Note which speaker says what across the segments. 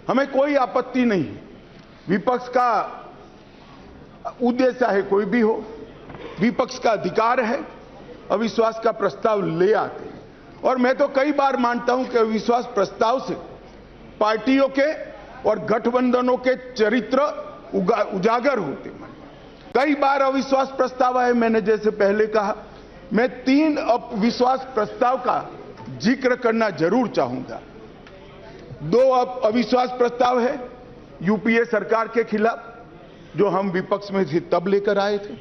Speaker 1: हमें कोई आपत्ति नहीं। विपक्ष का उद्देश्य है कोई भी हो, विपक्ष का अधिकार है अविश्वास का प्रस्ताव ले आते हैं। और मैं तो कई बार मानता हूं कि अविश्वास प्रस्ताव से पार्टियों के और गठबंधनों के चरित्र उजागर होते हैं। कई बार अविश्वास प्रस्ताव आए, मैंने जैसे पहले कहा, मैं 3 अविश्वास प्रस्ताव का जिक्र करना जरूर चाहूंगा। 2 अविश्वास प्रस्ताव है यूपीए सरकार के खिलाफ, जो हम विपक्ष में थे तब लेकर आए थे,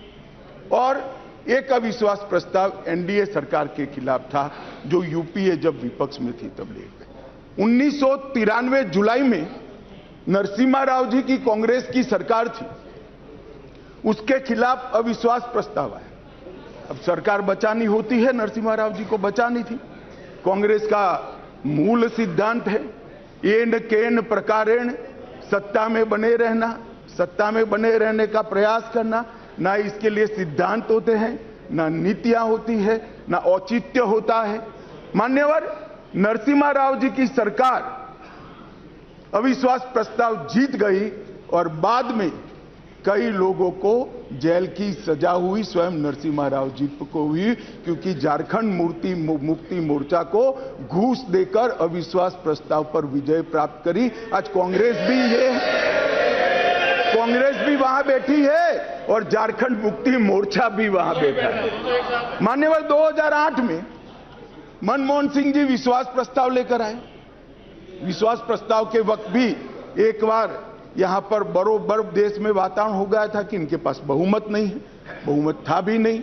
Speaker 1: और एक अविश्वास प्रस्ताव एनडीए सरकार के खिलाफ था, जो यूपीए जब विपक्ष में थी तब लेकर। 1993 जुलाई में नरसिम्हा राव जी की कांग्रेस की सरकार थी, उसके खिलाफ अविश्वास प्रस्ताव आया। अब सरकार बचानी होती है, नरसिम्हा राव जी को बचानी थी। कांग्रेस का मूल सिद्धांत है एन केन प्रकारेण सत्ता में बने रहना, सत्ता में बने रहने का प्रयास करना। ना इसके लिए सिद्धांत होते हैं, ना नीतियां होती है, ना औचित्य होता है। मान्यवर नरसिम्हा राव जी की सरकार अविश्वास प्रस्ताव जीत गई और बाद में कई लोगों को जेल की सजा हुई, स्वयं नरसिम्हा राव जी को हुई, क्योंकि झारखंड मुक्ति मोर्चा को घूस देकर अविश्वास प्रस्ताव पर विजय प्राप्त करी। आज कांग्रेस भी वहां बैठी है और झारखंड मुक्ति मोर्चा भी वहां बैठा है। मान्यवर 2008 में मनमोहन सिंह जी विश्वास प्रस्ताव लेकर आए। विश्वास प्रस्ताव के वक्त भी एक बार यहां पर बरोबर देश में वातावरण हो गया था कि इनके पास बहुमत नहीं है, बहुमत था भी नहीं।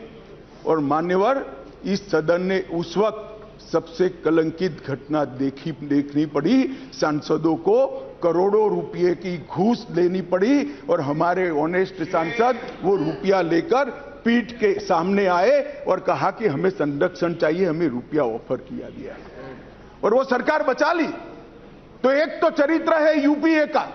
Speaker 1: और मान्यवर इस सदन ने उस वक्त सबसे कलंकित घटना देखनी पड़ी। सांसदों को करोड़ों रुपए की घूस लेनी पड़ी और हमारे ऑनेस्ट सांसद वो रुपया लेकर पीठ के सामने आए और कहा कि हमें संरक्षण चाहिए, हमें रुपया ऑफर किया गया और वो सरकार बचा ली। तो एक तो चरित्र है यूपीए का,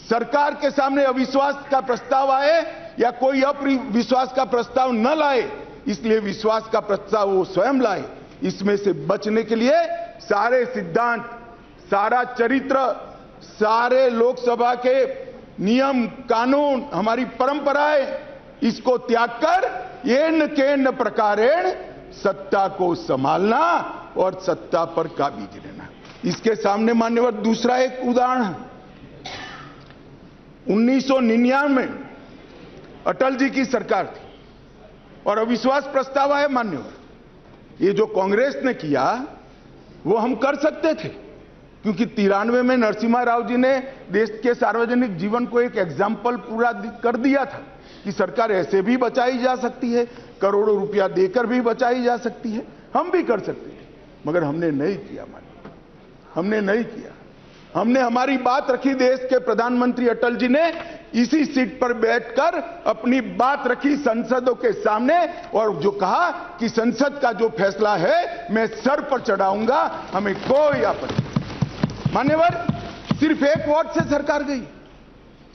Speaker 1: सरकार के सामने अविश्वास का प्रस्ताव आए या कोई अविश्वास का प्रस्ताव न लाए, इसलिए विश्वास का प्रस्ताव वो स्वयं लाए। इसमें से बचने के लिए सारे सिद्धांत, सारा चरित्र, सारे लोकसभा के नियम कानून, हमारी परंपराएं, इसको त्याग कर एन केन प्रकारेण सत्ता को संभालना और सत्ता पर काबिज रहना। इसके सामने मान्यवर दूसरा एक उदाहरण 1999 में अटल जी की सरकार थी और अविश्वास प्रस्ताव आया। मान्यवर ये जो कांग्रेस ने किया वो हम कर सकते थे, क्योंकि 93 में नरसिम्हा राव जी ने देश के सार्वजनिक जीवन को एक एग्जाम्पल पूरा कर दिया था कि सरकार ऐसे भी बचाई जा सकती है, करोड़ों रुपया देकर भी बचाई जा सकती है। हम भी कर सकते थे, मगर हमने नहीं किया। हमने नहीं किया। हमने हमारी बात रखी। देश के प्रधानमंत्री अटल जी ने इसी सीट पर बैठकर अपनी बात रखी संसदों के सामने और जो कहा कि संसद का जो फैसला है मैं सर पर चढ़ाऊंगा, हमें कोई आपत्ति नहीं। मान्यवर सिर्फ एक वोट से सरकार गई,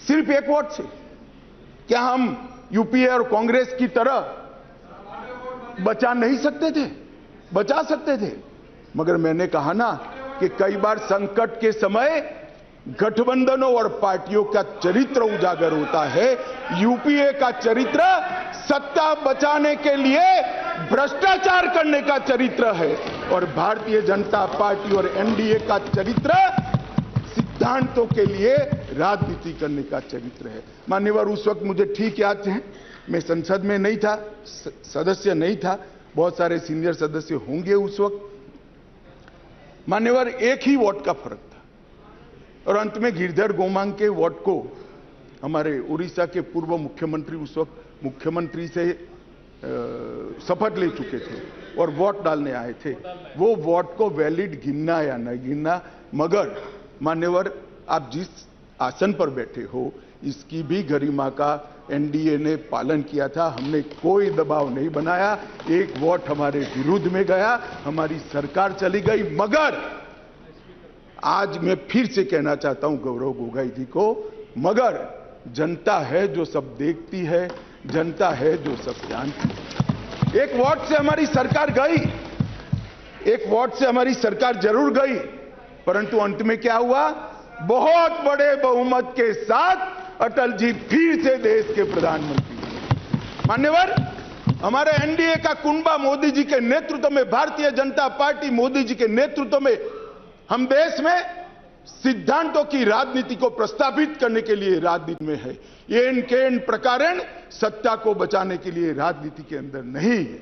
Speaker 1: सिर्फ एक वोट से। क्या हम यूपीए और कांग्रेस की तरह बचा नहीं सकते थे? बचा सकते थे, मगर मैंने कहा ना कि कई बार संकट के समय गठबंधनों और पार्टियों का चरित्र उजागर होता है। यूपीए का चरित्र सत्ता बचाने के लिए भ्रष्टाचार करने का चरित्र है और भारतीय जनता पार्टी और एनडीए का चरित्र सिद्धांतों के लिए राजनीति करने का चरित्र है। मान्यवर उस वक्त मुझे ठीक याद है, मैं संसद में नहीं था, सदस्य नहीं था, बहुत सारे सीनियर सदस्य होंगे उस वक्त। मान्यवर एक ही वोट का फर्क था और अंत में गिरधर गोमांग के वोट को हमारे उड़ीसा के पूर्व मुख्यमंत्री उस वक्त मुख्यमंत्री से शपथ ले चुके थे और वोट डालने आए थे। वो वोट को वैलिड गिनना या न गिनना, मगर मान्यवर आप जिस आसन पर बैठे हो इसकी भी गरिमा का एनडीए ने पालन किया था। हमने कोई दबाव नहीं बनाया। एक वोट हमारे विरुद्ध में गया, हमारी सरकार चली गई। मगर आज मैं फिर से कहना चाहता हूं गौरव गोगोई जी को, मगर जनता है जो सब देखती है, जनता है जो सब जानती है। एक वोट से हमारी सरकार गई, एक वोट से हमारी सरकार जरूर गई, परंतु अंत में क्या हुआ? बहुत बड़े बहुमत के साथ अटल जी फिर से देश के प्रधानमंत्री हैं। मान्यवर, हमारे एनडीए का कुनबा मोदी जी के नेतृत्व में, भारतीय जनता पार्टी मोदी जी के नेतृत्व में हम देश में सिद्धांतों की राजनीति को प्रस्तावित करने के लिए राजनीति में है। ये इन प्रकारेण सत्ता को बचाने के लिए राजनीति के अंदर नहीं है।